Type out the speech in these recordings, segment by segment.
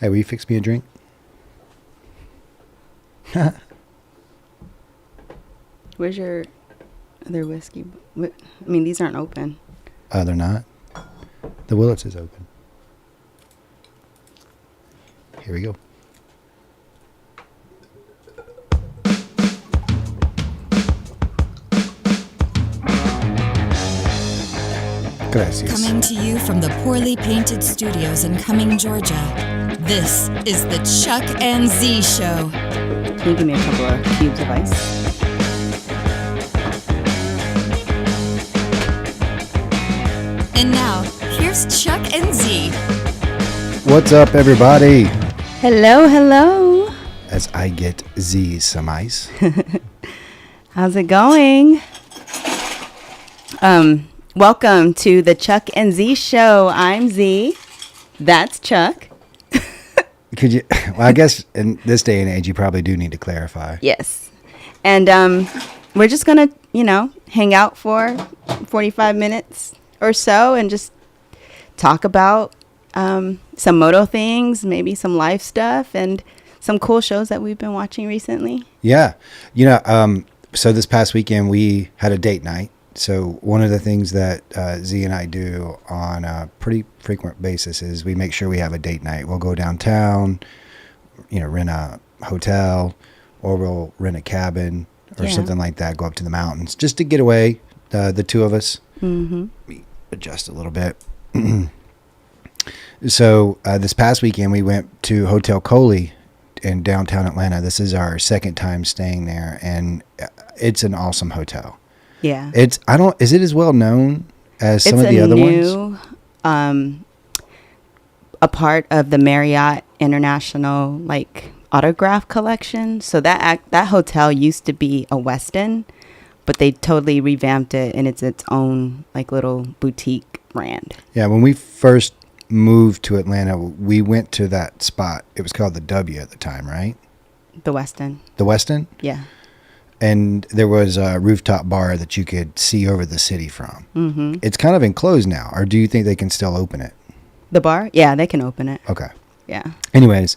Hey, will you fix me a drink? Where's your other whiskey? I mean, these aren't open. They're not. The Willits is open. Here we go. Gracias. Coming to you from the poorly painted studios in Cumming, Georgia, this is the Chuck and Z Show. Can you give me a couple of cubes of ice? And now, here's Chuck and Z. What's up, everybody? Hello, hello. As I get Z some ice. How's it going? Welcome to the Chuck and Z Show. I'm Z. That's Chuck. Could you? Well, I guess in this day and age, you probably do need to clarify. Yes. And we're just going to, hang out for 45 minutes or so and just talk about some moto things, maybe some life stuff, and some cool shows that we've been watching recently. Yeah. So this past weekend, we had a date night. So one of the things that Z and I do on a pretty frequent basis is we make sure we have a date night. We'll go downtown, rent a hotel, or we'll rent a cabin or something like that, go up to the mountains just to get away, the two of us. Mm-hmm. Adjust a little bit. So this past weekend, we went to Hotel Coley in downtown Atlanta. This is our second time staying there, and it's an awesome hotel. Yeah. Is it as well known as some of the other ones? A part of the Marriott International autograph collection. So that hotel used to be a Westin, but they totally revamped it, and it's its own little boutique brand. Yeah, when we first moved to Atlanta, we went to that spot. It was called the W at the time, right? The Westin. The Westin? Yeah. And there was a rooftop bar that you could see over the city from. Mm-hmm. It's kind of enclosed now, or do you think they can still open it? The bar? Yeah, they can open it. Okay. Yeah. Anyways,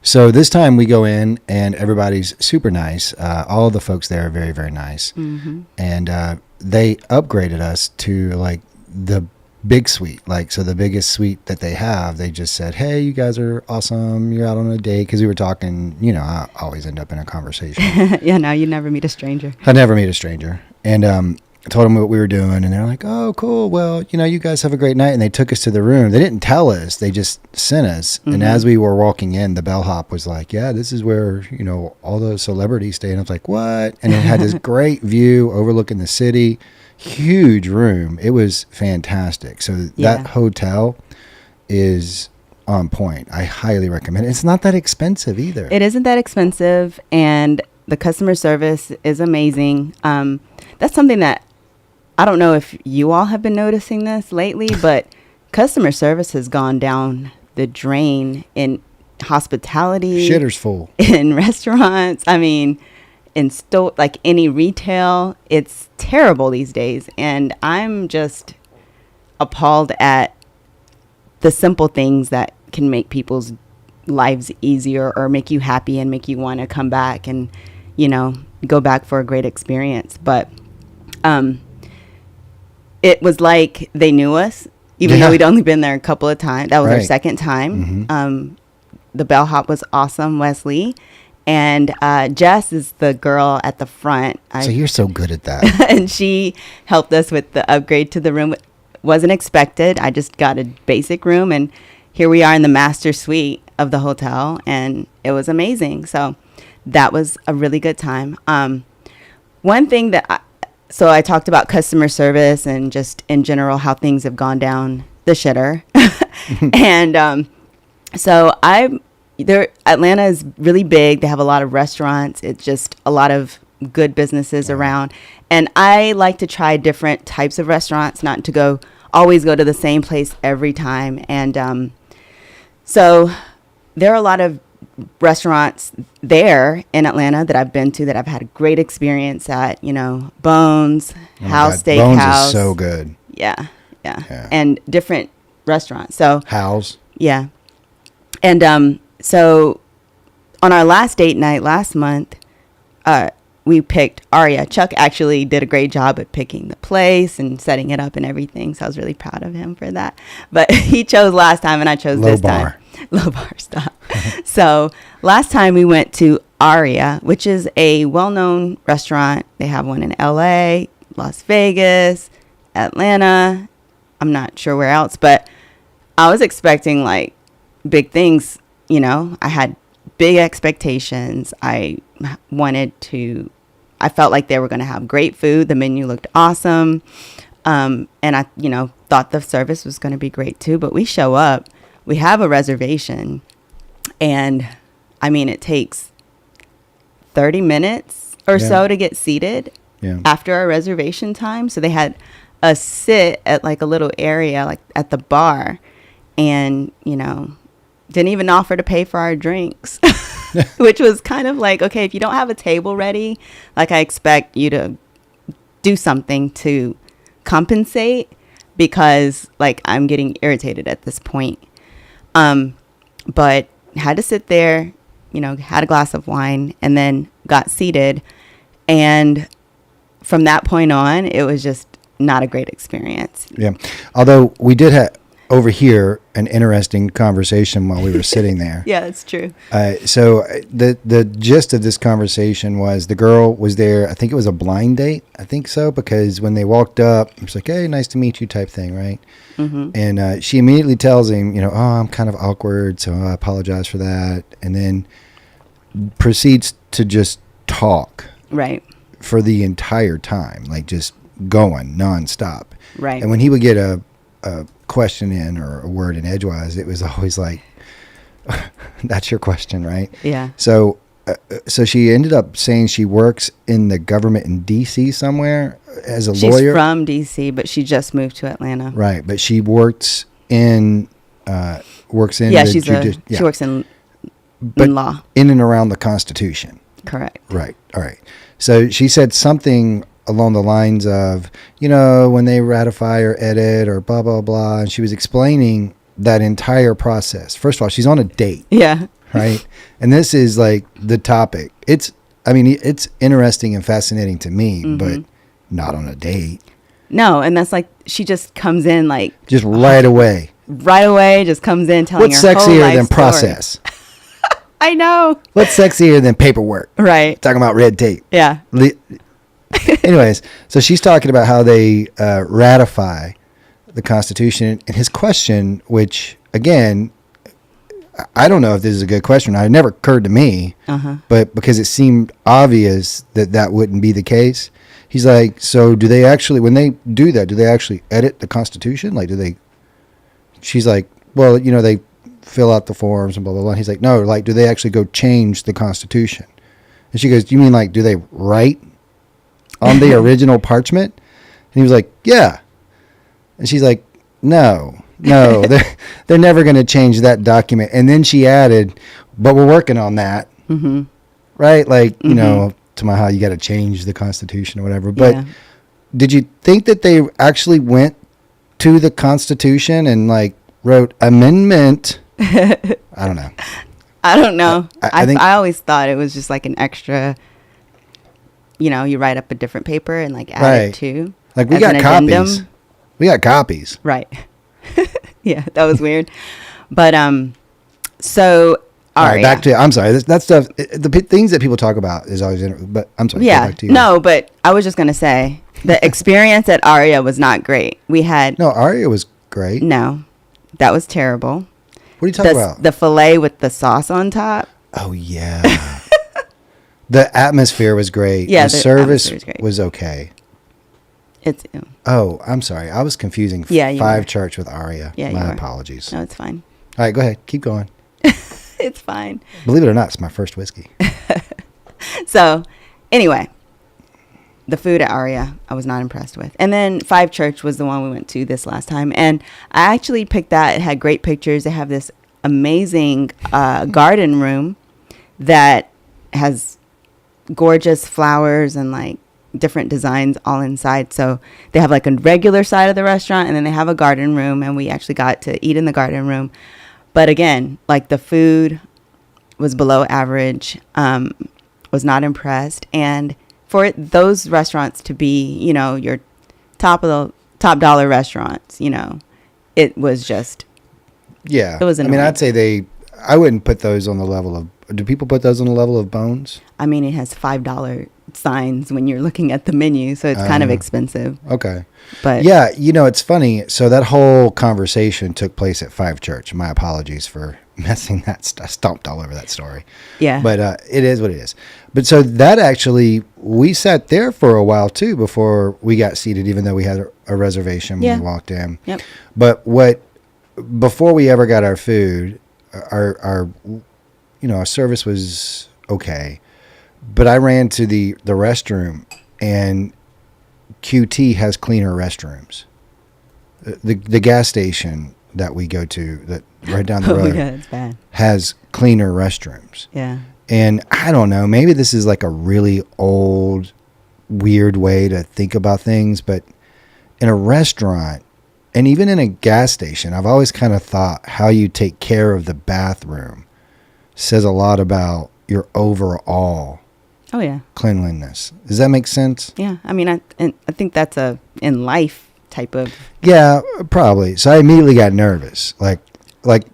so this time we go in and everybody's super nice. All the folks there are very, very nice. Mm-hmm. And they upgraded us to the big suite. So the biggest suite that they have, they just said, hey, you guys are awesome. You're out on a date. Because we were talking, I always end up in a conversation. Yeah, no, you never meet a stranger. I never meet a stranger. And I told them what we were doing. And they're like, oh, cool. Well, you guys have a great night. And they took us to the room. They didn't tell us. They just sent us. Mm-hmm. And as we were walking in, the bellhop was like, yeah, this is where, all those celebrities stay. And I was like, what? And it had this great view overlooking the city. Huge room. It was fantastic. So that hotel is on point. I highly recommend it. It's not that expensive either. It isn't that expensive, and the customer service is amazing. That's something that I don't know if you all have been noticing this lately, but customer service has gone down the drain in hospitality. Shitter's full. In restaurants. I mean, in any retail, it's terrible these days. And I'm just appalled at the simple things that can make people's lives easier or make you happy and make you want to come back and, go back for a great experience. But it was like they knew us, even though we'd only been there a couple of times. That was our second time. Mm-hmm. The bellhop was awesome, Wesley. And Jess is the girl at the front. So you're so good at that. And she helped us with the upgrade to the room. Wasn't expected. I just got a basic room. And here we are in the master suite of the hotel. And it was amazing. So that was a really good time. One thing that I talked about customer service and just in general how things have gone down the shitter. And Atlanta is really big. They have a lot of restaurants. It's just a lot of good businesses around. And I like to try different types of restaurants, not to always go to the same place every time. And so there are a lot of restaurants there in Atlanta that I've been to that I've had a great experience at, Bones, House Steakhouse. Bones is so good. Yeah. And different restaurants. So House. Yeah. And so on our last date night last month, we picked Aria. Chuck actually did a great job at picking the place and setting it up and everything. So I was really proud of him for that. But he chose last time and I chose Low this bar. time. Low bar, stop. So last time we went to Aria, which is a well-known restaurant. They have one in LA, Las Vegas, Atlanta. I'm not sure where else, but I was expecting like big things. You know, I had big expectations. I felt like they were going to have great food. The menu looked awesome. And I, thought the service was going to be great too. But we show up, we have a reservation. And I mean, it takes 30 minutes or so to get seated after our reservation time. So they had us sit at like a little area, like at the bar. And, didn't even offer to pay for our drinks. Which was kind of like, okay, if you don't have a table ready, like I expect you to do something to compensate because like I'm getting irritated at this point. But had to sit there, had a glass of wine and then got seated. And from that point on, it was just not a great experience. Yeah. Although we did overhear an interesting conversation while we were sitting there. Yeah, that's true. So the gist of this conversation was the girl was there. I think it was a blind date. I think so, because when they walked up, it was like, "Hey, nice to meet you," type thing, right? Mm-hmm. And she immediately tells him, "Oh, I'm kind of awkward, so I apologize for that," and then proceeds to just talk right for the entire time, like just going nonstop. Right. And when he would get a question in or a word in edgewise, it was always like, that's your question, right? Yeah. So she ended up saying she works in the government in DC somewhere as a lawyer. She's from DC, but she just moved to Atlanta. Right. But she works in she works in law. In and around the Constitution. Correct. Right. All right. So she said something along the lines of, when they ratify or edit or blah, blah, blah. And she was explaining that entire process. First of all, she's on a date. Yeah. Right. And this is like the topic. It's interesting and fascinating to me, but not on a date. No. And that's like, she just comes in like. Just right away. Right away. Just comes in telling What's her whole sexier life than story. process? I know. What's sexier than paperwork? Right. Talking about red tape. Yeah. Anyways, so she's talking about how they ratify the Constitution, and his question, which again, I don't know if this is a good question. It never occurred to me, but because it seemed obvious that wouldn't be the case, he's like, so do they actually, when they do that, do they actually edit the Constitution? Like, do they? She's like, well, they fill out the forms and blah, blah, blah. And he's like, no, like, do they actually go change the Constitution? And she goes, do you mean like, do they write on the original parchment? And he was like, yeah. And she's like, no, they're never going to change that document. And then she added, but we're working on that. Mm-hmm. Right? Like, to how you got to change the Constitution or whatever. But did you think that they actually went to the Constitution and like wrote amendment? I don't know. I always thought it was just like an extra, you write up a different paper and like add it to. Like we got copies. We got copies. Right. Yeah, that was weird. But so all right, back to, I'm sorry, that stuff, the things that people talk about is always, but I'm sorry. Yeah, back to you. No, but I was just going to say the experience at Aria was not great. No, Aria was great. No, that was terrible. What are you talking about? The filet with the sauce on top. Oh, yeah. The atmosphere was great. Yeah, the service was okay. Oh, I'm sorry. I was confusing Five Church with Aria. Yeah, my apologies. No, it's fine. All right, go ahead. Keep going. It's fine. Believe it or not, it's my first whiskey. So, anyway, the food at Aria, I was not impressed with. And then Five Church was the one we went to this last time. And I actually picked that. It had great pictures. They have this amazing garden room that has gorgeous flowers and like different designs all inside. So they have like a regular side of the restaurant and then they have a garden room, and we actually got to eat in the garden room. But again, like the food was below average. Was not impressed, and for those restaurants to be, your top dollar restaurants, it was just. Yeah. It was annoying. I mean, I'd say I wouldn't put those on the level of. Do people put those on the level of Bones? I mean, it has $5 signs when you're looking at the menu, so it's kind of expensive. Okay. But yeah, it's funny. So that whole conversation took place at Five Church. My apologies for messing that. I stomped all over that story. Yeah. But it is what it is. But so that actually, we sat there for a while too before we got seated, even though we had a reservation when we walked in. Yep. But before we ever got our food, our service was okay. But I ran to the restroom, and QT has cleaner restrooms. The gas station that we go to, that right down the road, yeah, it's bad. has cleaner restrooms. Yeah. And I don't know, maybe this is like a really old, weird way to think about things, but in a restaurant, and even in a gas station, I've always kind of thought how you take care of the bathroom says a lot about your overall cleanliness. Does that make sense? Yeah. I mean, I think that's a in life type of. Yeah, probably. So I immediately got nervous. Like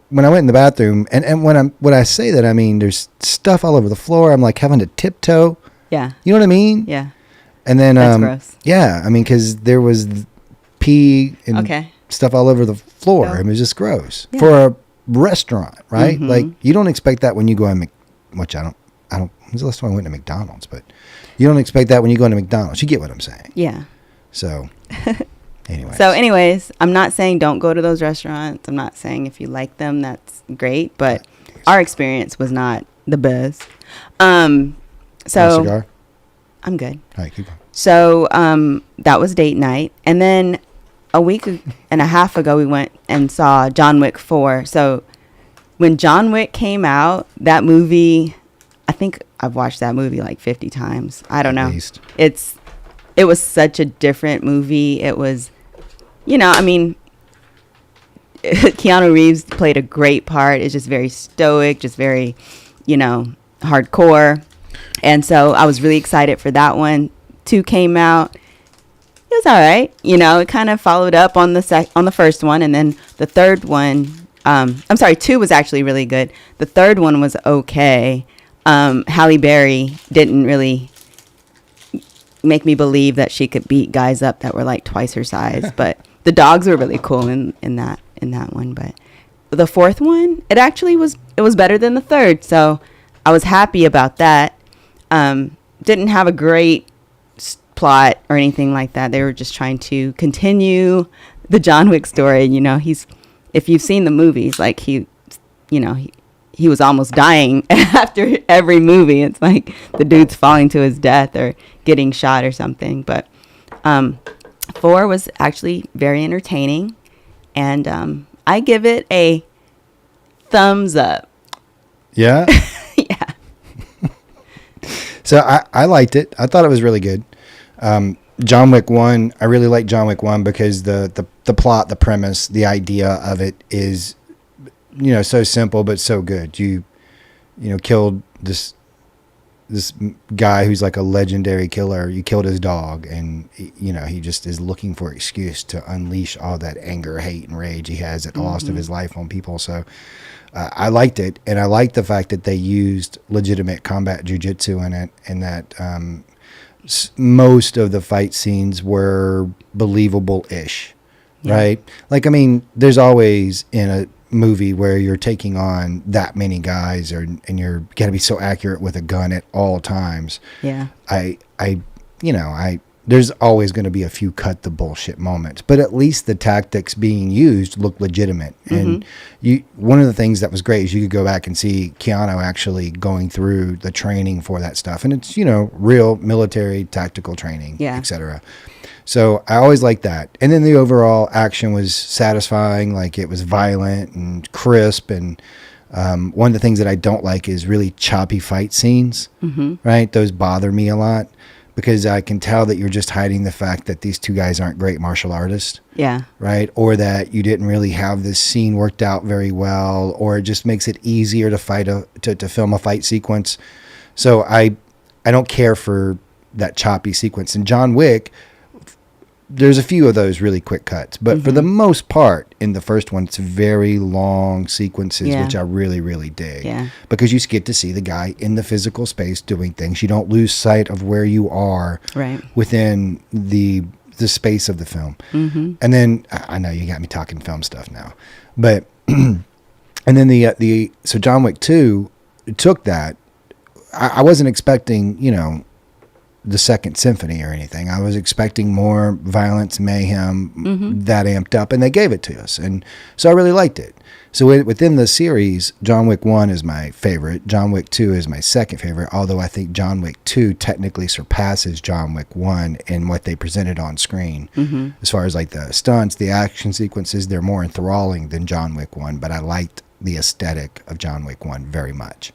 when I went in the bathroom, and when I say that, I mean there's stuff all over the floor. I'm like having to tiptoe. Yeah. You know what I mean? Yeah. And then that's gross. Yeah, I mean because there was pee and stuff all over the floor. Oh. It was just gross for a restaurant, right? Mm-hmm. Like you don't expect that when you go in, which I don't. When's the last time I went to McDonald's? But you don't expect that when you go into McDonald's. You get what I'm saying? Yeah. So, anyways, I'm not saying don't go to those restaurants. I'm not saying if you like them, that's great. But our experience was not the best. Want a cigar? I'm good. All right, keep going. So that was date night. And then a week and a half ago, we went and saw John Wick 4. So when John Wick came out, that movie, I think I've watched that movie like 50 times. I don't know. At least. It was such a different movie. It was, I mean, Keanu Reeves played a great part. It's just very stoic, just very, hardcore. And so I was really excited for that one. 2 came out. It was all right. It kind of followed up on the first one. And then the third one, 2 was actually really good. The third one was okay. Halle Berry didn't really make me believe that she could beat guys up that were like twice her size. But the dogs were really cool in that one. But the fourth one, it was better than the third. So I was happy about that. Didn't have a great plot or anything like that. They were just trying to continue the John Wick story. If you've seen the movies, like he was almost dying after every movie. It's like the dude's falling to his death or getting shot or something. But 4 was actually very entertaining, and I give it a thumbs up. Yeah? Yeah. So I liked it. I thought it was really good. John Wick 1, I really like John Wick 1 because the plot, the premise, the idea of it is, so simple but so good. You killed this guy who's like a legendary killer. You killed his dog, and he just is looking for an excuse to unleash all that anger, hate, and rage he has at the loss of his life on people. So I liked it, and I liked the fact that they used legitimate combat jujitsu in it, and that most of the fight scenes were believable-ish, right? Like, I mean, there's always in a movie where you're taking on that many guys, and you're got to be so accurate with a gun at all times. Yeah. There's always going to be a few cut the bullshit moments, but at least the tactics being used look legitimate. And one of the things that was great is you could go back and see Keanu actually going through the training for that stuff. And it's, real military tactical training, etc. So I always liked that. And then the overall action was satisfying. Like, it was violent and crisp. And one of the things that I don't like is really choppy fight scenes, right? Those bother me a lot. because I can tell that you're just hiding the fact that these two guys aren't great martial artists. Yeah. Right? Or that you didn't really have this scene worked out very well, or it just makes it easier to to film a fight sequence. So I don't care for that choppy sequence. And John Wick, there's a few of those really quick cuts, but for the most part, in the first one, it's very long sequences, which I really, really dig. Yeah. Because you get to see the guy in the physical space doing things. You don't lose sight of where you are within the space of the film. And then I know you got me talking film stuff now, but and then so John Wick 2 took that. I wasn't expecting, the Second Symphony or anything. I was expecting more violence, mayhem, that amped up, and they gave it to us. And so I really liked it. So within the series, John Wick 1 is my favorite. John Wick 2 is my second favorite, although I think John Wick 2 technically surpasses John Wick 1 in what they presented on screen. As far as like the stunts, the action sequences, they're more enthralling than John Wick 1, but I liked the aesthetic of John Wick 1 very much.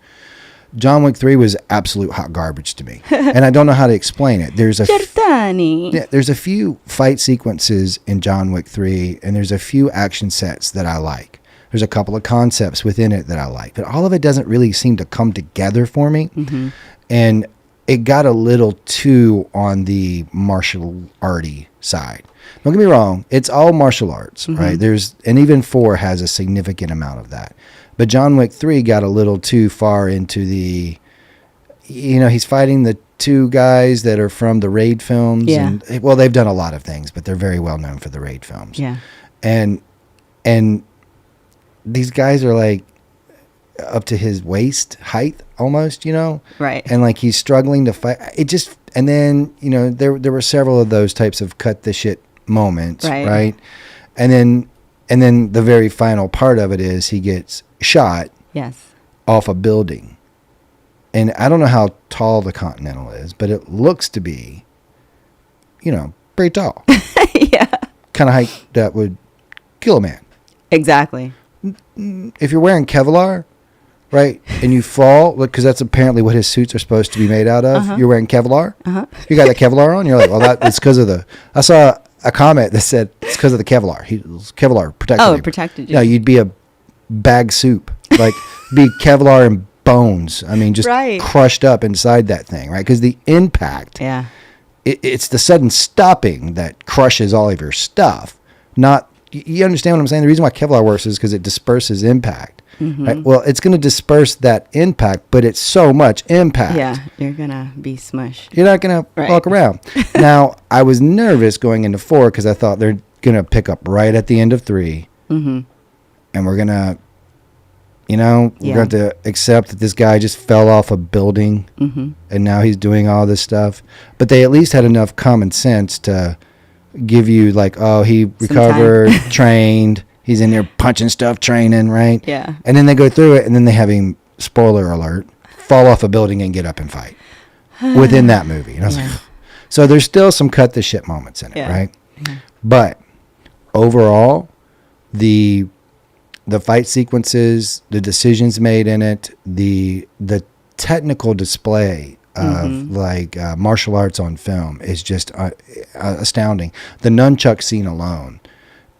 John Wick 3 was absolute hot garbage to me, and I don't know how to explain it. There's a few fight sequences in John Wick 3, and there's a few action sets that I like. There's a couple of concepts within it that I like, but all of it doesn't really seem to come together for me. And it got a little too on the martial arty side. Don't get me wrong, it's all martial arts, right? And even 4 has a significant amount of that. But John Wick 3 got a little too far into he's fighting the two guys that are from the Raid films. Yeah. And, well, they've done a lot of things, but they're very well known for the Raid films. Yeah. And these guys are like up to his waist height almost, Right. And like he's struggling to fight. And then, there were several of those types of cut the shit moments. Right. And then the very final part of it is he gets shot off a building. And I don't know how tall the Continental is, but it looks to be, pretty tall. Yeah. Kind of height that would kill a man. Exactly. If you're wearing Kevlar, right, and you fall, because that's apparently what his suits are supposed to be made out of. You're wearing Kevlar. You got that Kevlar on. You're like, well, it's because of I saw a comment that said it's because of the Kevlar. Kevlar protected you. Oh, it protected you. No, you'd be a bag soup, like be Kevlar and bones. I mean, just crushed up inside that thing, right? Because the impact, it's the sudden stopping that crushes all of your stuff. Not, you understand what I'm saying? The reason why Kevlar works is because it disperses impact. Right? Well, it's going to disperse that impact, but it's so much impact. Yeah, you're going to be smushed. You're not going to walk around. Now, I was nervous going into 4 because I thought they're going to pick up right at the end of 3. And we're going to, we're going to accept that this guy just fell off a building and now he's doing all this stuff. But they at least had enough common sense to give you like, oh, he recovered, trained. He's in there punching stuff, training, right? Yeah. And then they go through it, and then they have him, spoiler alert, fall off a building and get up and fight within that movie. And I was like, so there's still some cut the shit moments in it, right? Yeah. But overall, the fight sequences, the decisions made in it, the technical display of martial arts on film is just astounding. The nunchuck scene alone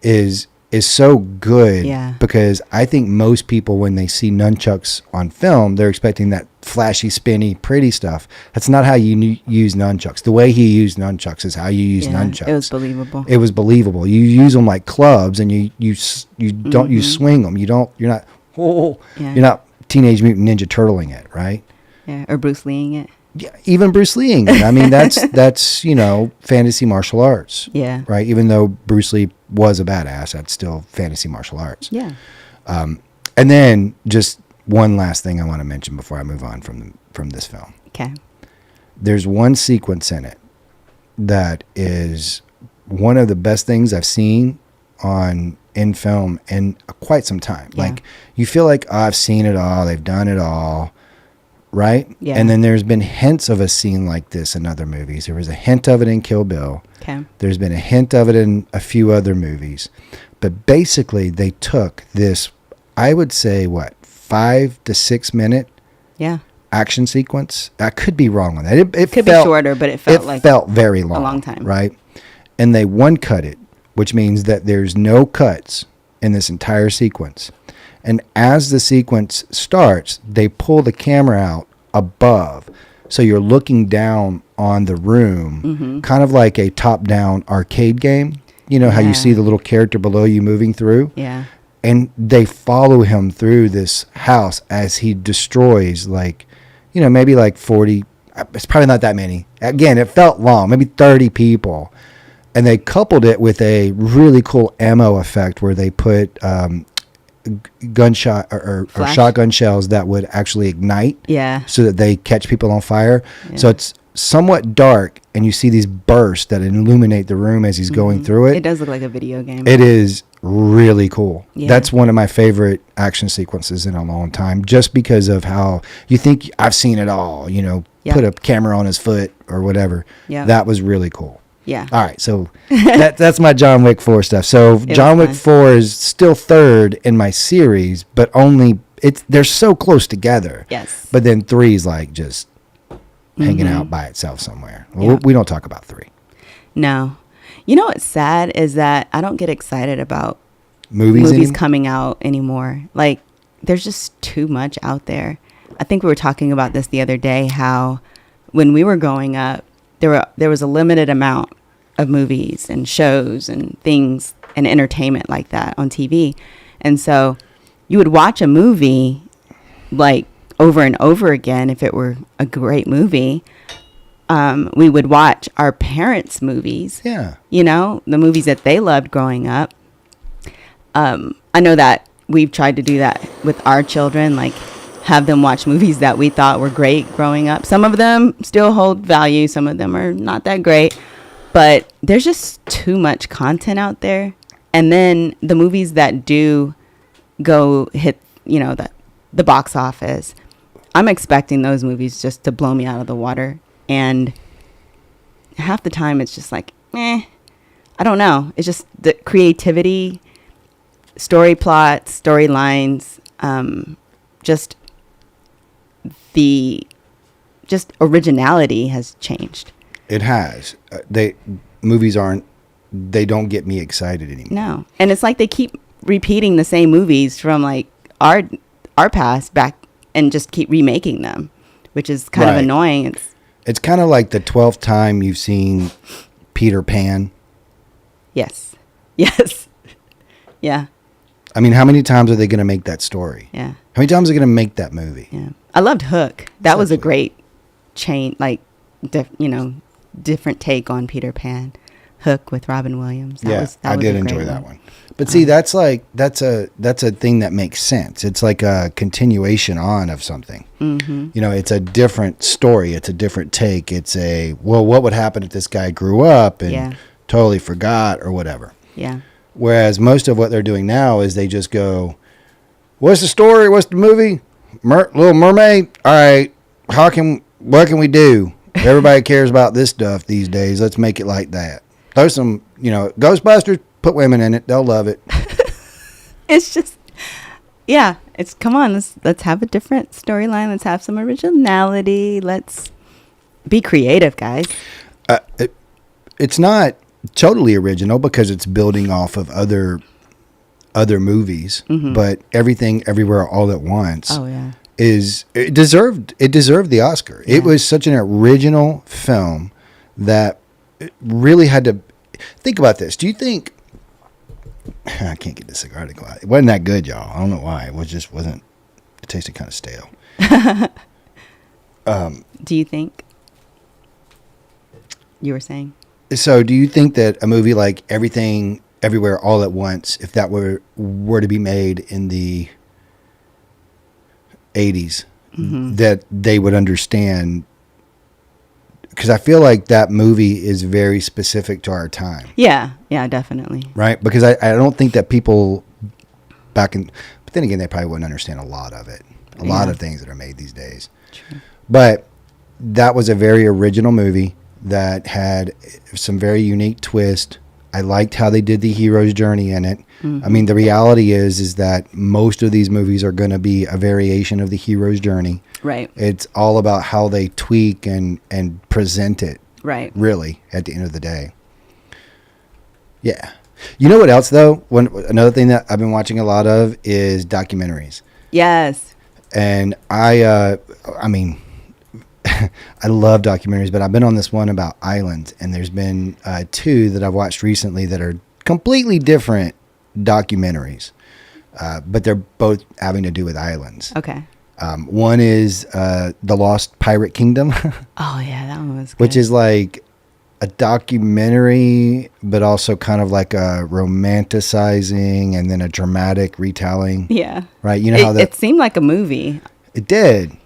is so good because I think most people, when they see nunchucks on film, they're expecting that flashy, spinny, pretty stuff. That's not how you use nunchucks. The way he used nunchucks is how you use nunchucks. It was believable. It was believable. You use them like clubs, and you don't you swing them. You're not Teenage Mutant Ninja Turtling it, right? Yeah, or Bruce Leeing it. Yeah, even Bruce Leeing it. I mean, that's fantasy martial arts. Yeah. Right. Even though Bruce Lee was a badass, that's still fantasy martial arts. Yeah. And then just one last thing I want to mention before I move on from this film. Okay. There's one sequence in it that is one of the best things I've seen in film in quite some time. Yeah. Like, you feel like, oh, I've seen it all. They've done it all. Right? Yeah. And then there's been hints of a scene like this in other movies. There was a hint of it in Kill Bill. Okay. There's been a hint of it in a few other movies. But basically, they took this, I would say, 5 to 6 minute action sequence. I could be wrong on that. It Could felt, be shorter, but it felt like felt very long. a long time. Right? And they one cut it, which means that there's no cuts in this entire sequence. And as the sequence starts, they pull the camera out above. So you're looking down on the room, kind of like a top-down arcade game. You know how you see the little character below you moving through? Yeah. And they follow him through this house as he destroys, like, you know, maybe like 40. It's probably not that many. Again, it felt long, maybe 30 people. And they coupled it with a really cool ammo effect where they put gunshot or shotgun shells that would actually ignite. Yeah. So that they catch people on fire. Yeah. So it's somewhat dark, and you see these bursts that illuminate the room as he's going through it. It does look like a video game. It is really cool. Yeah. That's one of my favorite action sequences in a long time, just because of how you think I've seen it all, you know, put a camera on his foot or whatever. Yeah. That was really cool. Yeah. All right. So that's my John Wick 4 stuff. So John Wick 4 is still third in my series, but only they're so close together. Yes. But then 3 is like just hanging out by itself somewhere. Yeah. We don't talk about 3. No. You know what's sad is that I don't get excited about movies coming out anymore. Like, there's just too much out there. I think we were talking about this the other day, how when we were growing up, there was a limited amount of movies and shows and things and entertainment like that on TV. And so you would watch a movie like over and over again if it were a great movie. We would watch our parents' movies. Yeah. You know, the movies that they loved growing up. I know that we've tried to do that with our children, like have them watch movies that we thought were great growing up. Some of them still hold value. Some of them are not that great. But there's just too much content out there. And then the movies that do go hit, you know, the box office, I'm expecting those movies just to blow me out of the water. And half the time it's just like, I don't know. It's just the creativity, story plots, storylines, just originality has changed. It has. Movies they don't get me excited anymore. No. And it's like they keep repeating the same movies from like our past back and just keep remaking them, which is kind of annoying. It's kind of like the 12th time you've seen Peter Pan. Yes. Yes. Yeah. I mean, how many times are they going to make that story? Yeah. How many times are they going to make that movie? Yeah. I loved Hook. That was a great different take on Peter Pan. Hook with Robin Williams. I did enjoy that one. But see, that's a thing that makes sense. It's like a continuation on of something. Mm-hmm. You know, it's a different story. It's a different take. It's what would happen if this guy grew up and totally forgot or whatever. Yeah. Whereas most of what they're doing now is they just go, what's the story? What's the movie? Little Mermaid? All right. What can we do? Everybody cares about this stuff these days. Let's make it like that. Throw some, Ghostbusters, put women in it. They'll love it. It's just, it's, come on, let's have a different storyline. Let's have some originality. Let's be creative, guys. It's not totally original because it's building off of other movies, but Everything Everywhere All at Once. Oh yeah. It deserved the Oscar. Yeah. It was such an original film that it really had to think about this. Do you think I can't get this cigar to go out? It wasn't that good, y'all. I don't know why. It tasted kind of stale. Do you think? You were saying? So, do you think that a movie like Everything Everywhere All at Once, if that were to be made in the 80s, that they would understand? Because I feel like that movie is very specific to our time. Yeah, definitely. Right? Because I don't think that people but then again, they probably wouldn't understand a lot of it. A lot of things that are made these days. True. But that was a very original movie that had some very unique twist. I liked how they did the hero's journey in it. I mean, the reality is that most of these movies are going to be a variation of the hero's journey. Right. It's all about how they tweak and present it. Right. Really, at the end of the day. Yeah. You know what else though? Another thing that I've been watching a lot of is documentaries. Yes. And I mean, I love documentaries, but I've been on this one about islands, and there's been 2 that I've watched recently that are completely different documentaries, but they're both having to do with islands. Okay. One is The Lost Pirate Kingdom. Oh yeah, that one was good. Which is like a documentary, but also kind of like a romanticizing and then a dramatic retelling. Yeah. Right? You know how it seemed like a movie. It did.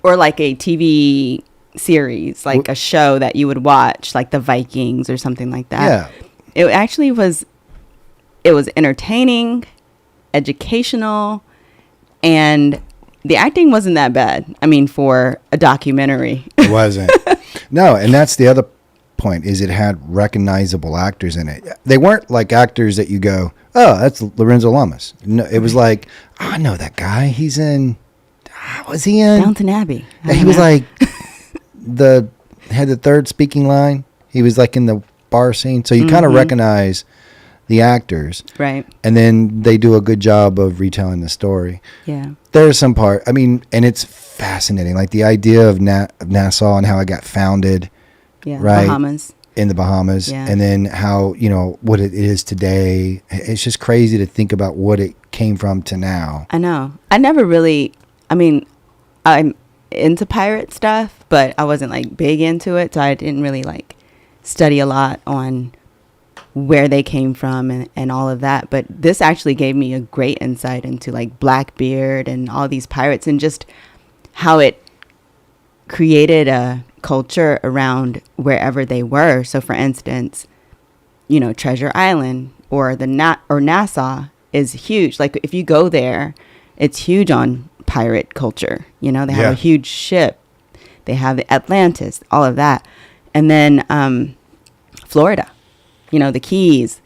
Or like a TV series, like a show that you would watch, like the Vikings or something like that. Yeah. It actually was, it was entertaining, educational, and the acting wasn't that bad. I mean, for a documentary. It wasn't. No, and that's the other point, is it had recognizable actors in it. They weren't like actors that you go, oh, that's Lorenzo Lamas. No, it was like, oh, I know that guy. He's in... Was he in Downton Abbey? He was like had the third speaking line. He was like in the bar scene, so you kind of recognize the actors, right? And then they do a good job of retelling the story. Yeah, there's some part. I mean, and it's fascinating, like the idea of Nassau and how it got founded. Yeah, right. Bahamas. In the Bahamas, yeah. And then how what it is today. It's just crazy to think about what it came from to now. I know. I never really. I mean, I'm into pirate stuff, but I wasn't like big into it, so I didn't really like study a lot on where they came from and all of that. But this actually gave me a great insight into like Blackbeard and all these pirates and just how it created a culture around wherever they were. So for instance, Treasure Island or Nassau is huge. Like if you go there, it's huge on pirate culture. They have a huge ship. They have the Atlantis, all of that. And then Florida, the Keys,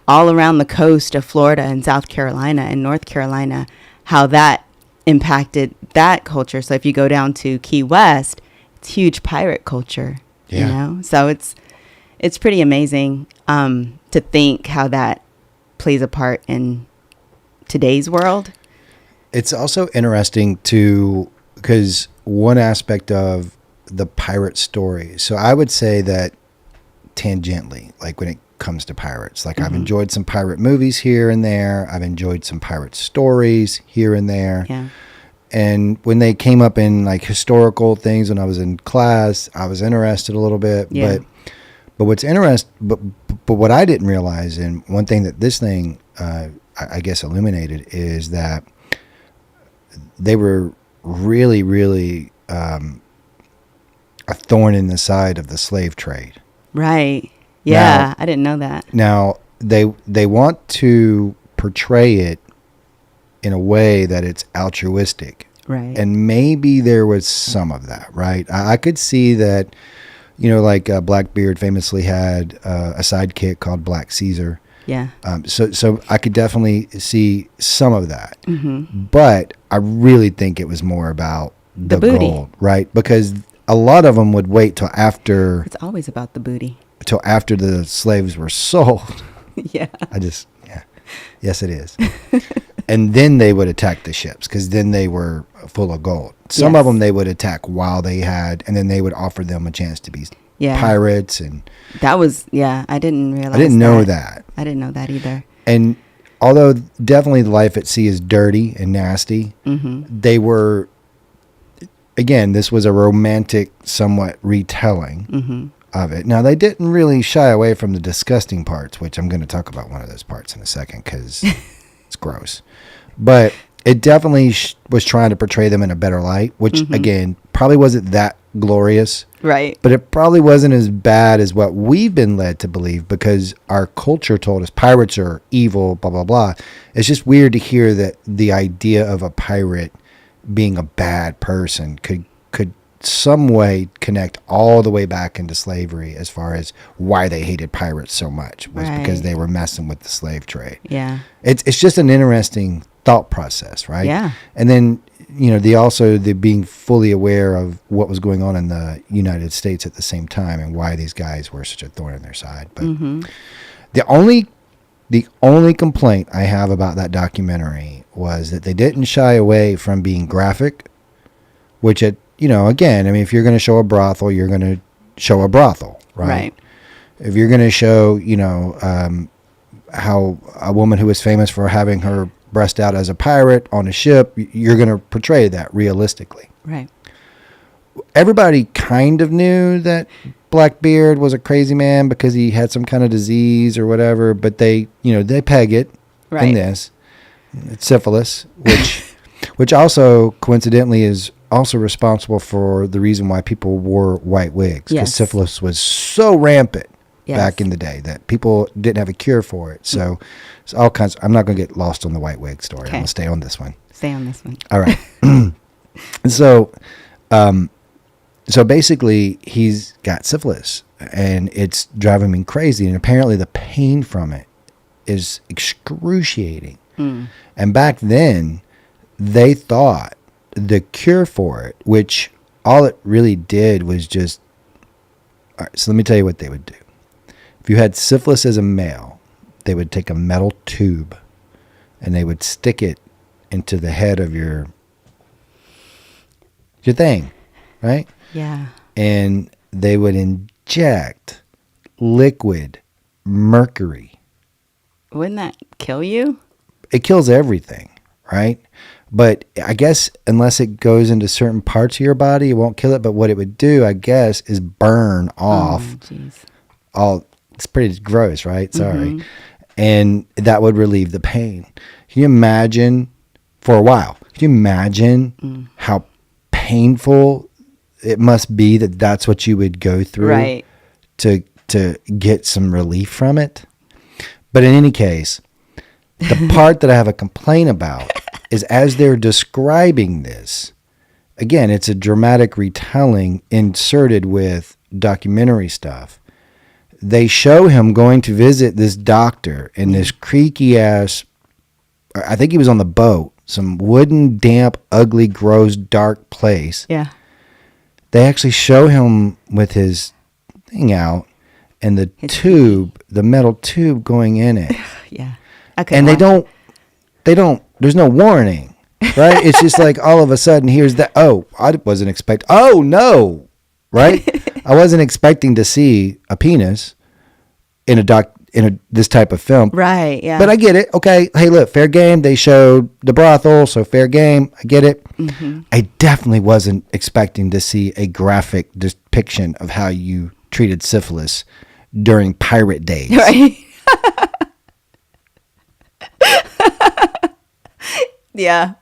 all around the coast of Florida and South Carolina and North Carolina, how that impacted that culture. So if you go down to Key West, it's huge pirate culture, So it's pretty amazing to think how that plays a part in today's world. It's also interesting because one aspect of the pirate story. So I would say that tangentially, like when it comes to pirates, like I've enjoyed some pirate movies here and there. I've enjoyed some pirate stories here and there. Yeah. And when they came up in like historical things when I was in class, I was interested a little bit. Yeah. But what's but what I didn't realize, and one thing that this thing I guess illuminated, is that they were really, really a thorn in the side of the slave trade. Right. Yeah, I didn't know that. Now, they want to portray it in a way that it's altruistic. Right. And maybe there was some of that, right? I could see that, like Blackbeard famously had a sidekick called Black Caesar. Yeah. So I could definitely see some of that. Mm-hmm. But I really think it was more about the booty. gold, right? Because a lot of them would wait till after. It's always about the booty. Till after the slaves were sold. Yeah. Yes, it is. And then they would attack the ships because then they were full of gold. Some of them they would attack while they had, and then they would offer them a chance to be pirates. And that was, I didn't realize I didn't know that. I didn't know that either. And although definitely life at sea is dirty and nasty, they were, again, this was a romantic, somewhat retelling of it. Now, they didn't really shy away from the disgusting parts, which I'm going to talk about one of those parts in a second because it's gross. But it definitely was trying to portray them in a better light, which, again, probably wasn't that glorious. Right. But it probably wasn't as bad as what we've been led to believe because our culture told us pirates are evil, blah, blah, blah. It's just weird to hear that the idea of a pirate being a bad person could some way connect all the way back into slavery as far as why they hated pirates so much was because they were messing with the slave trade. Yeah. It's just an interesting thought process, right? Yeah. And then, the being fully aware of what was going on in the United States at the same time and why these guys were such a thorn in their side. But the only complaint I have about that documentary was that they didn't shy away from being graphic, which again, I mean, if you're going to show a brothel, you're going to show a brothel, right? If you're going to show, how a woman who was famous for having her breast out as a pirate on a ship, you're going to portray that realistically. Right. Everybody kind of knew that Blackbeard was a crazy man because he had some kind of disease or whatever, but they peg it in this. It's syphilis, which also coincidentally is also responsible for the reason why people wore white wigs, because syphilis was so rampant back in the day that people didn't have a cure for it. So it's all kinds. I'm not going to get lost on the white wig story. I'm going to stay on this one. Stay on this one. All right. So basically he's got syphilis and it's driving him crazy. And apparently the pain from it is excruciating. And back then they thought the cure for it, which all it really did was just, all right, so let me tell you what they would do. If you had syphilis as a male, they would take a metal tube and they would stick it into the head of your thing, right? Yeah. And they would inject liquid mercury. Wouldn't that kill you? It kills everything, right? But I guess unless it goes into certain parts of your body, it won't kill it. But what it would do, I guess, is burn off all. It's pretty gross, right? Sorry. And that would relieve the pain. Can you imagine for a while? Can you imagine how painful it must be that that's what you would go through to get some relief from it? But in any case, the part that I have a complaint about is as they're describing this, again, it's a dramatic retelling inserted with documentary stuff. They show him going to visit this doctor in this creaky ass, I think he was on the boat, some wooden, damp, ugly, gross, dark place. Yeah. They actually show him with his thing out and the tube, the metal tube going in it. Yeah. And they don't, there's no warning, right? It's just like all of a sudden here's that. Oh, I wasn't expecting. Oh no. Right. I wasn't expecting to see a penis in this type of film. Right. Yeah. But I get it. Okay. Hey, look, fair game. They showed the brothel. So fair game. I get it. I definitely wasn't expecting to see a graphic depiction of how you treated syphilis during pirate days. Right. Yeah.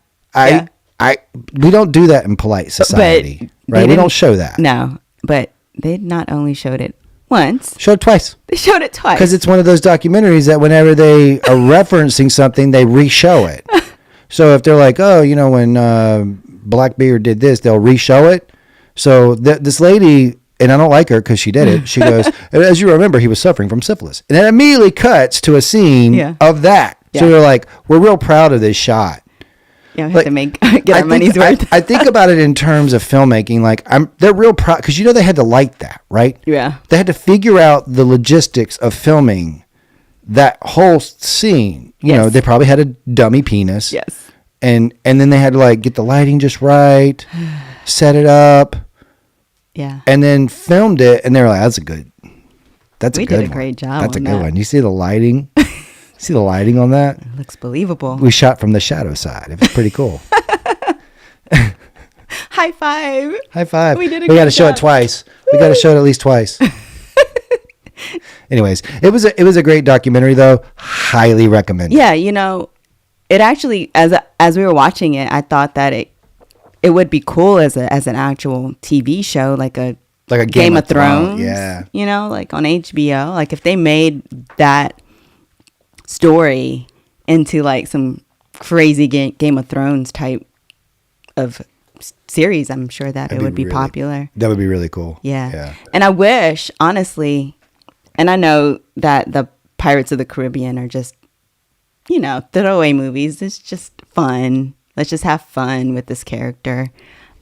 We don't do that in polite society, right? We don't show that. No, but they not only showed it once. Showed it twice. They showed it twice. Because it's one of those documentaries that whenever they are referencing something, they re-show it. So if they're like, oh, when Blackbeard did this, they'll re-show it. So this lady, and I don't like her because she did it, she goes, as you remember, he was suffering from syphilis. And it immediately cuts to a scene of that. So they're like, we're real proud of this shot. Yeah, we have to get our money's worth. I think about it in terms of filmmaking. Like, they're real proud because they had to light that, right? Yeah. They had to figure out the logistics of filming that whole scene. They probably had a dummy penis. Yes. And then they had to get the lighting just right, set it up. Yeah. And then filmed it, and they were like, "That's a good one. We did a great job. That's a good one. You see the lighting." See the lighting on that? It looks believable. We shot from the shadow side. It was pretty cool. High five. High five. We did We got to show it twice. We got to show it at least twice. Anyways, it was a great documentary though. Highly recommend. Yeah, it actually as we were watching it, I thought that it would be cool as an actual TV show, like a Game of Thrones. Yeah. Like on HBO. Like if they made that story into some crazy Game of Thrones type of series, I'm sure that That'd it would be really- popular. That would be really cool. Yeah. And I wish, honestly, and I know that the Pirates of the Caribbean are just, throwaway movies. It's just fun. Let's just have fun with this character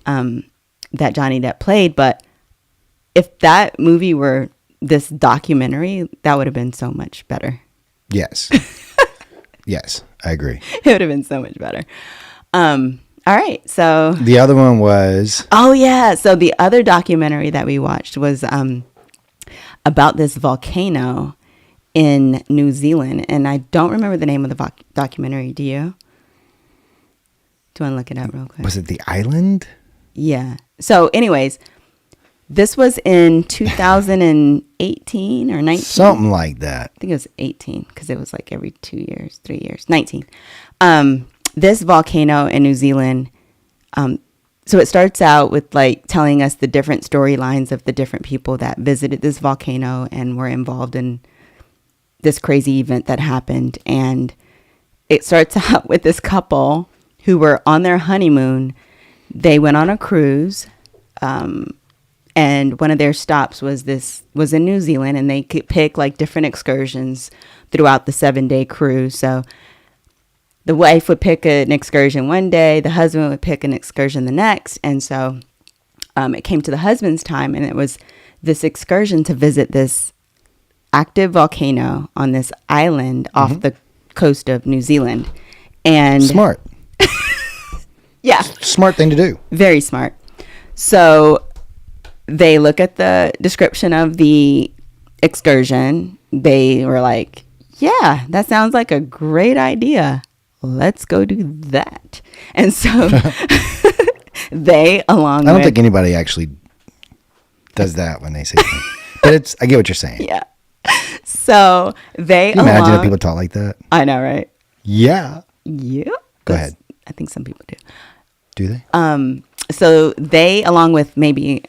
that Johnny Depp played. But if that movie were this documentary, that would have been so much better. Yes. Yes, I agree. It would have been so much better. All right. So The other one was... Oh, yeah. So the other documentary that we watched was about this volcano in New Zealand. And I don't remember the name of the documentary. Do you? Do you want to look it up real quick? Was it The Island? Yeah. So anyways, this was in 2018 or 19. Something like that. I think it was 18 because it was like every 2 years, 3 years, 19. This volcano in New Zealand. So it starts out with like telling us the different storylines of the different people that visited this volcano and were involved in this crazy event that happened. And it starts out with this couple who were on their honeymoon. They went on a cruise. And one of their stops was in New Zealand, and they could pick like different excursions throughout the 7-day cruise. So the wife would pick an excursion one day, the husband would pick an excursion the next. And so it came to the husband's time, and it was this excursion to visit this active volcano on this island off the coast of New Zealand. And Smart. yeah, Smart thing to do. very smart. So they look at the description of the excursion. They were like, yeah, that sounds like a great idea. Let's go do that. And so they, along I don't with... think anybody actually does that when they say things. But I get what you're saying. Yeah. So they, Can you imagine along... if people talk like that? I know, right? Yeah. Yeah. Go ahead. I think some people do. Do they? So they, along with maybe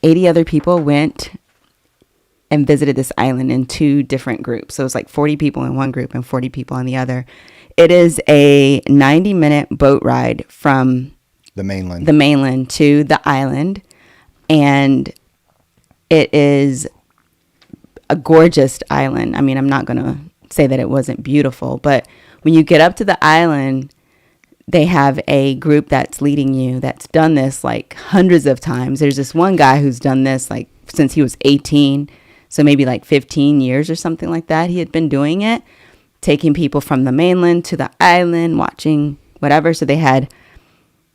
80 other people, went and visited this island in 2 different groups. So it's like 40 people in one group and 40 people in the other. It is a 90-minute boat ride from The mainland. the mainland to the island. And it is a gorgeous island. I mean, I'm not going to say that it wasn't beautiful, but when you get up to the island, they have a group that's leading you that's done this like hundreds of times. There's this one guy who's done this like since he was 18. So maybe like 15 years or something like that. He had been doing it, taking people from the mainland to the island, watching whatever. So they had,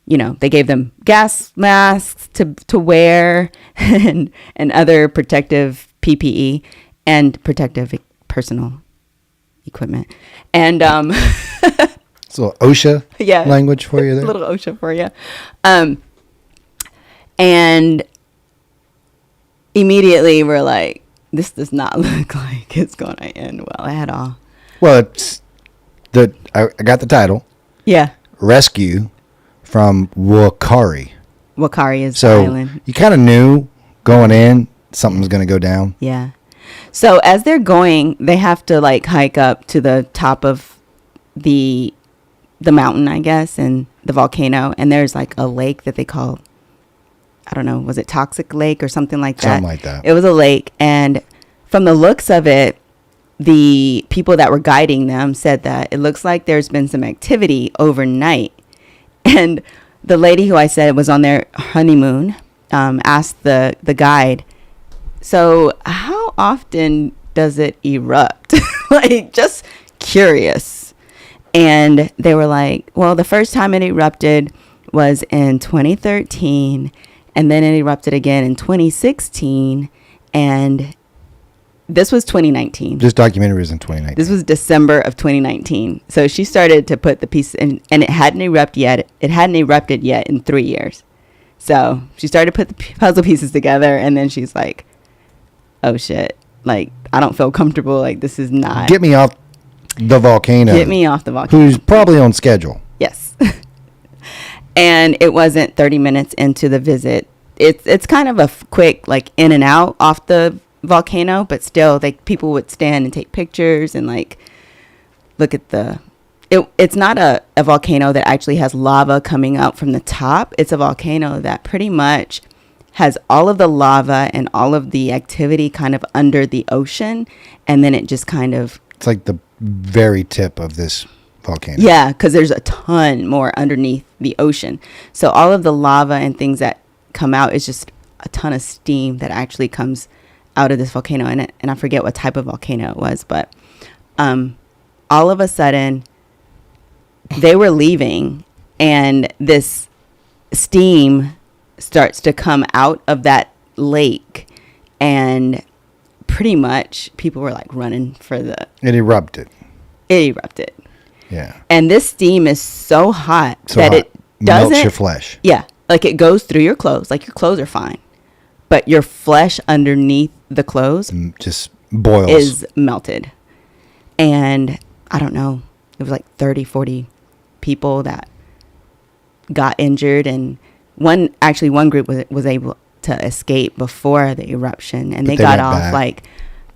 they gave them gas masks to wear and other protective PPE and protective personal equipment. And It's a little OSHA language for you there. A little OSHA for you. And immediately we're like, this does not look like it's going to end well at all. Well, it's I got the title. Yeah. Rescue from Wakari. Wakari is the So island. you kind of knew going in something's going to go down. Yeah. So as they're going, they have to like hike up to the top of the mountain, I guess, and the volcano. And there's like a lake that they call, I don't know, was it Toxic Lake or something like that? Something like that. It was a lake. And from the looks of it, the people that were guiding them said that it looks like there's been some activity overnight. And the lady who I said was on their honeymoon asked the guide, so how often does it erupt? Like, just curious. And they were like, well, the first time it erupted was in 2013, and then it erupted again in 2016, and this was 2019. This documentary was in 2019. This was December of 2019. So she started to put the piece in, and it hadn't erupted yet. It hadn't erupted yet in 3 years. So she started to put the puzzle pieces together, and then she's like, oh shit, like, I don't feel comfortable. Like, this is not. Get me off the volcano. Get me off the volcano. Who's probably on schedule. Yes. And it wasn't 30 minutes into the visit. It's kind of a quick, like, in and out off the volcano, but still, people would stand and take pictures and like look at the it's not a volcano that actually has lava coming out from the top. It's a volcano that pretty much has all of the lava and all of the activity kind of under the ocean. And then it just kind of... It's like the very tip of this volcano. Yeah, because there's a ton more underneath the ocean. So all of the lava and things that come out is just a ton of steam that actually comes out of this volcano. And I forget what type of volcano it was, but all of a sudden... they were leaving, and this steam starts to come out of that lake, and pretty much people were like running for the... It erupted. Yeah. And this steam is so hot that it doesn't... melts your flesh. Yeah. Like it goes through your clothes. Like your clothes are fine. But your flesh underneath the clothes... just boils. ...is melted. And I don't know. It was like 30, 40... people that got injured, and one group was able to escape before the eruption, and they got off back. Like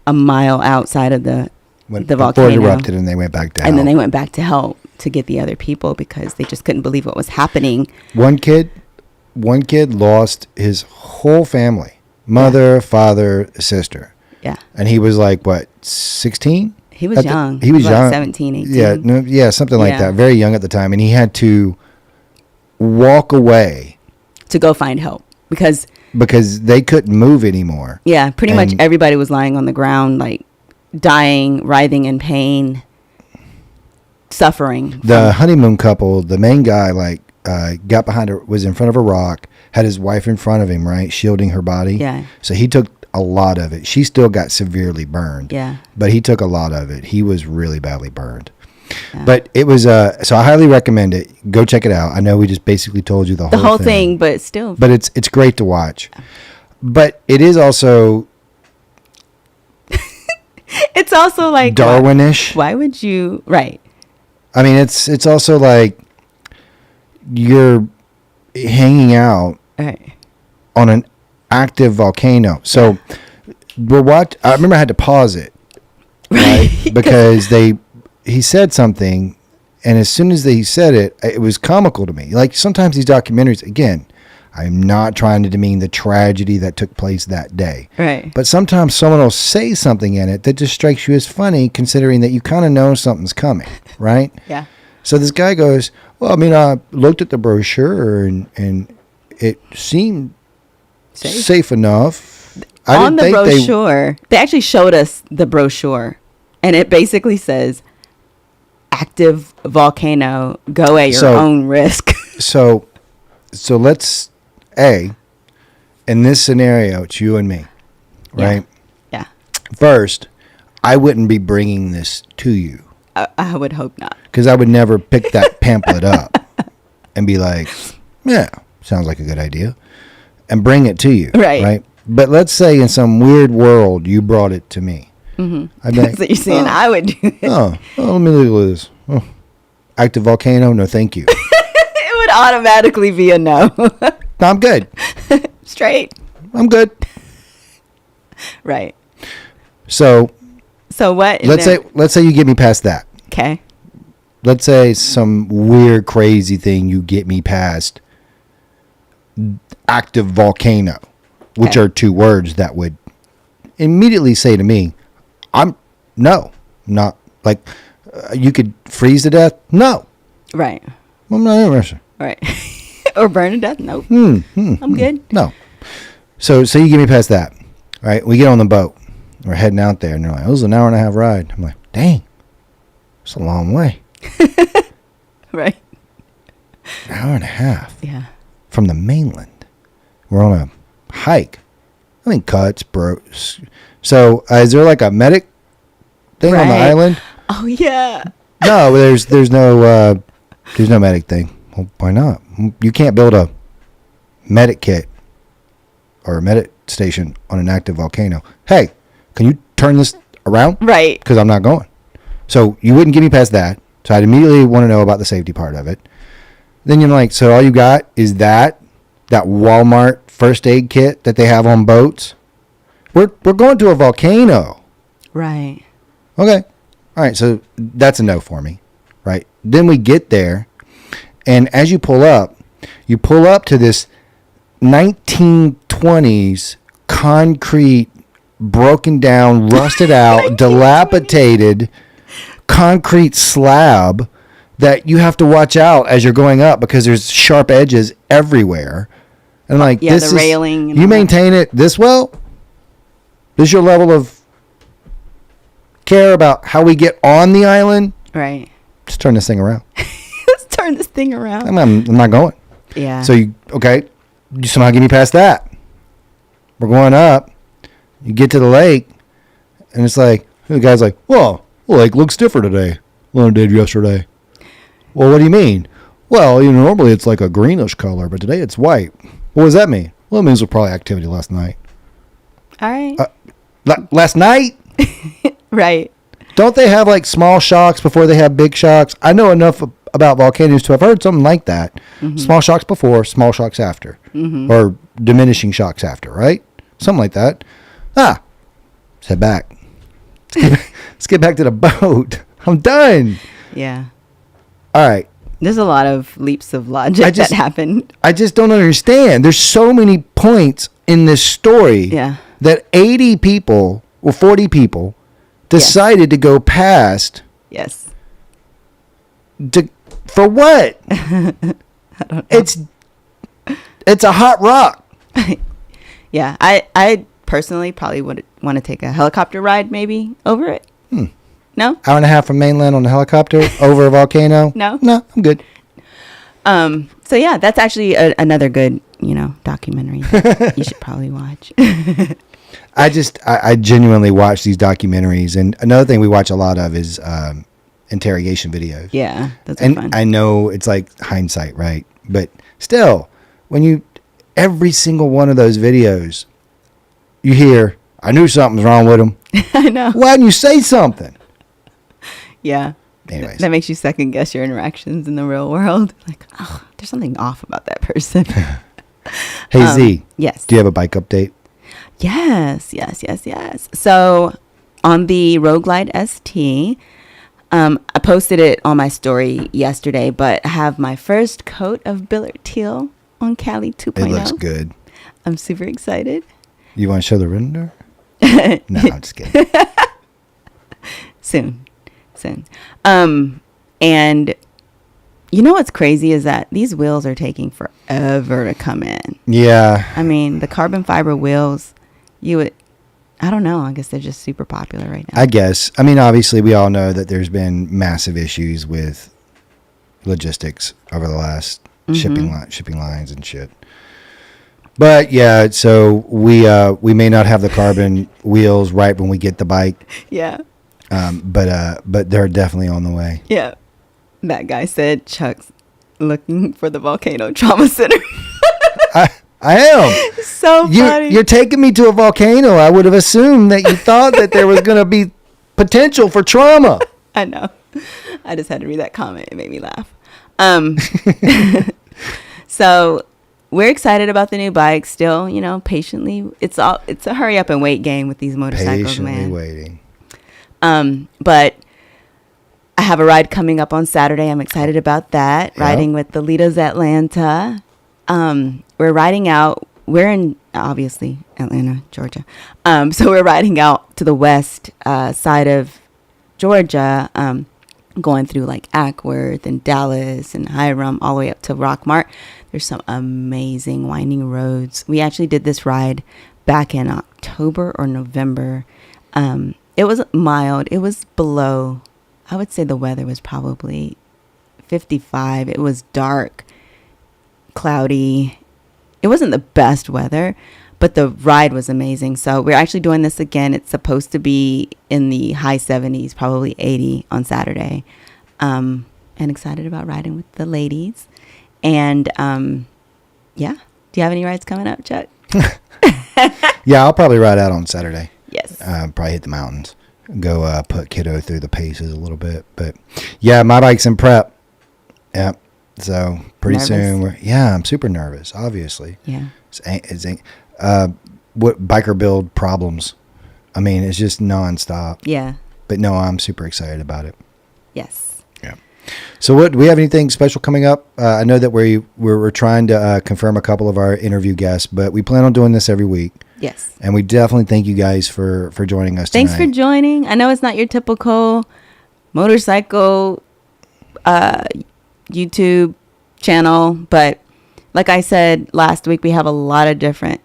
a mile outside of the volcano. Before it erupted, and they went back to help. And then they went back to help to get the other people because they just couldn't believe what was happening. One kid lost his whole family, mother, father, sister. Yeah. And he was like, what, 16? He was young. He was like young. 17, 18. Yeah, something like that. Very young at the time. And he had to walk away. To go find help. Because they couldn't move anymore. Yeah, pretty much everybody was lying on the ground, like dying, writhing in pain, suffering. The honeymoon couple, the main guy, got behind her, was in front of a rock, had his wife in front of him, right, shielding her body. Yeah. So he took a lot of it. She still got severely burned. Yeah. But he took a lot of it. He was really badly burned. Yeah. But it was so I highly recommend it. Go check it out. I know we just basically told you the whole thing, but still. But it's great to watch. But it is also it's also like Darwinish. Why would you? Right. I mean, it's also like you're hanging out on an active volcano. So I remember I had to pause it, right? Because he said something, and as soon as he said it, it was comical to me. Like sometimes these documentaries, again, I'm not trying to demean the tragedy that took place that day. Right. But sometimes someone will say something in it that just strikes you as funny, considering that you kind of know something's coming, right? Yeah. So this guy goes, well, I mean, I looked at the brochure and it seemed safe enough. On the brochure, they actually showed us the brochure, and it basically says, active volcano, go at your own risk. So let's, in this scenario, it's you and me, right? Yeah. First, I wouldn't be bringing this to you. I would hope not. Because I would never pick that pamphlet up and be like, yeah, sounds like a good idea, and bring it to you. Right. But let's say in some weird world you brought it to me. Mm-hmm. I'd be like, so you're saying I would do it. Let me look at this. Oh, active volcano? No, thank you. It would automatically be a no. No, I'm good. Straight. I'm good. Right. So what? Let's say you get me past that. Okay. Let's say some weird, crazy thing you get me past active volcano, which are two words that would immediately say to me, not like you could freeze to death. No. Right. I'm not interested. Right. Or burn to death. Nope. I'm good. No. So you get me past that. Right. We get on the boat. We're heading out there, and they're like, "It was an hour and a half ride." I'm like, "Dang, it's a long way." Right. An hour and a half. Yeah. From the mainland. We're on a hike. I think cuts, bro. So is there like a medic thing on the island? Oh yeah. No, there's no medic thing. Well, why not? You can't build a medic kit or a medic station on an active volcano. Hey, can you turn this around? Right. Because I'm not going. So you wouldn't get me past that. So I'd immediately want to know about the safety part of it. Then you're like, so all you got is that Walmart first aid kit that they have on boats? We're going to a volcano. Right. Okay. All right. So that's a no for me. right? Then we get there, and as you pull up to this 1920s concrete, broken down, rusted out, dilapidated concrete slab that you have to watch out as you're going up because there's sharp edges everywhere. And like, this the railing. you maintain it this well? This is your level of care about how we get on the island? Right. Just turn this thing around. Let's turn this thing around. I'm not going. Yeah. So you somehow get me past that. We're going up. You get to the lake, and it's like, the guy's like, "Whoa, the lake looks different today than it did yesterday." Well, what do you mean? Well, normally it's like a greenish color, but today it's white. What does that mean? Well, it means there's probably activity last night. All right. Last night? Right. Don't they have like small shocks before they have big shocks? I know enough about volcanoes to have heard something like that. Mm-hmm. Small shocks before, small shocks after. Mm-hmm. Or diminishing shocks after, right? Something like that. Let's head back. Let's get back to the boat. I'm done. Yeah. All right. There's a lot of leaps of logic that happen. I just don't understand. There's so many points in this story that 80 people or 40 people decided to go past. Yes. For what? I don't know. It's a hot rock. Yeah. I personally probably would want to take a helicopter ride maybe over it. No? Hour and a half from mainland on a helicopter over a volcano? No, I'm good. So yeah, that's actually another good, documentary that you should probably watch. I genuinely watch these documentaries, and another thing we watch a lot of is interrogation videos. Yeah, those are fun. I know it's like hindsight, right? But still, every single one of those videos, you hear, I knew something's wrong with them. I know. Why didn't you say something? Yeah. Anyways. That makes you second guess your interactions in the real world. Like, there's something off about that person. Hey, Z. Yes. Do you have a bike update? Yes. So on the Road Glide ST, I posted it on my story yesterday, but I have my first coat of Billard Teal on Cali 2.0. It looks good. I'm super excited. You want to show the render? No, I'm just kidding. Soon. And what's crazy is that these wheels are taking forever to come in. Yeah. I mean, the carbon fiber wheels, I don't know. I guess they're just super popular right now. I guess. I mean, obviously, we all know that there's been massive issues with logistics over the last shipping lines and shit. But yeah, so we may not have the carbon wheels right when we get the bike. Yeah. But they're definitely on the way. Yeah. That guy said Chuck's looking for the Volcano Trauma Center. I am. So funny. You're taking me to a volcano. I would have assumed that you thought that there was going to be potential for trauma. I know. I just had to read that comment. It made me laugh. So we're excited about the new bike still, patiently. It's a hurry up and wait game with these motorcycles, Patiently man. waiting. But I have a ride coming up on Saturday. I'm excited about that. Yep. Riding with the Litas Atlanta. We're riding out. We're in, obviously, Atlanta, Georgia. So we're riding out to the west side of Georgia, going through like Ackworth and Dallas and Hiram all the way up to Rockmart. There's some amazing winding roads. We actually did this ride back in October or November. It was mild. It was below, I would say the weather was probably 55. It was dark, cloudy. It wasn't the best weather, but the ride was amazing. So we're actually doing this again. It's supposed to be in the high 70s, probably 80 on Saturday. And excited about riding with the ladies. And yeah. Do you have any rides coming up, Chuck? Yeah, I'll probably ride out on Saturday. Yes. Probably hit the mountains. Go put kiddo through the paces a little bit. But yeah, my bike's in prep. Yep. So pretty soon. I'm super nervous, obviously. Yeah. What biker build problems. I mean, it's just nonstop. Yeah. But no, I'm super excited about it. Yes. Yeah. So what, do we have anything special coming up? I know that we're trying to confirm a couple of our interview guests, but we plan on doing this every week. Yes. And we definitely thank you guys for joining us tonight. Thanks for joining. I know it's not your typical motorcycle YouTube channel, but like I said last week, we have a lot of different,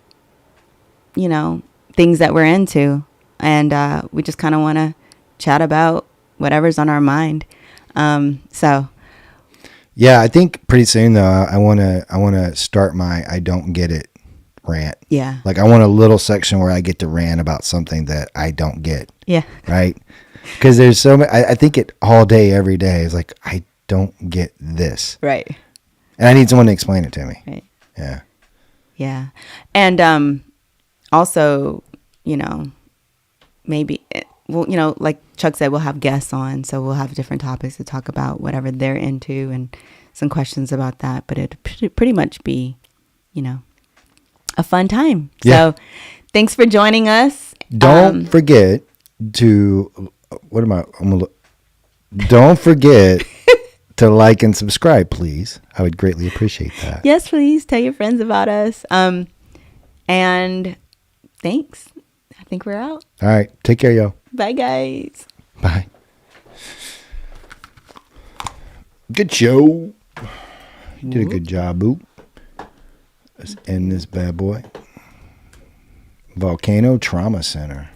things that we're into. And we just kind of want to chat about whatever's on our mind. So. Yeah, I think pretty soon though, I want to start my I don't get it rant. Yeah. Like I want a little section where I get to rant about something that I don't get. Yeah. Right? Because there's so many, I think it all day, every day is like, I don't get this. Right. And I need someone to explain it to me. Right. Yeah. Yeah. And also, maybe, like Chuck said, we'll have guests on. So we'll have different topics to talk about, whatever they're into and some questions about that. But it'd pretty much be, a fun time. Yeah. So thanks for joining us. Don't forget to, don't forget to like and subscribe, please. I would greatly appreciate that. Yes, please tell your friends about us. And thanks. I think we're out. All right. Take care, yo. Bye, guys. Bye. Good show. You did a good job, boo. Let's end this bad boy. Volcano Trauma Center.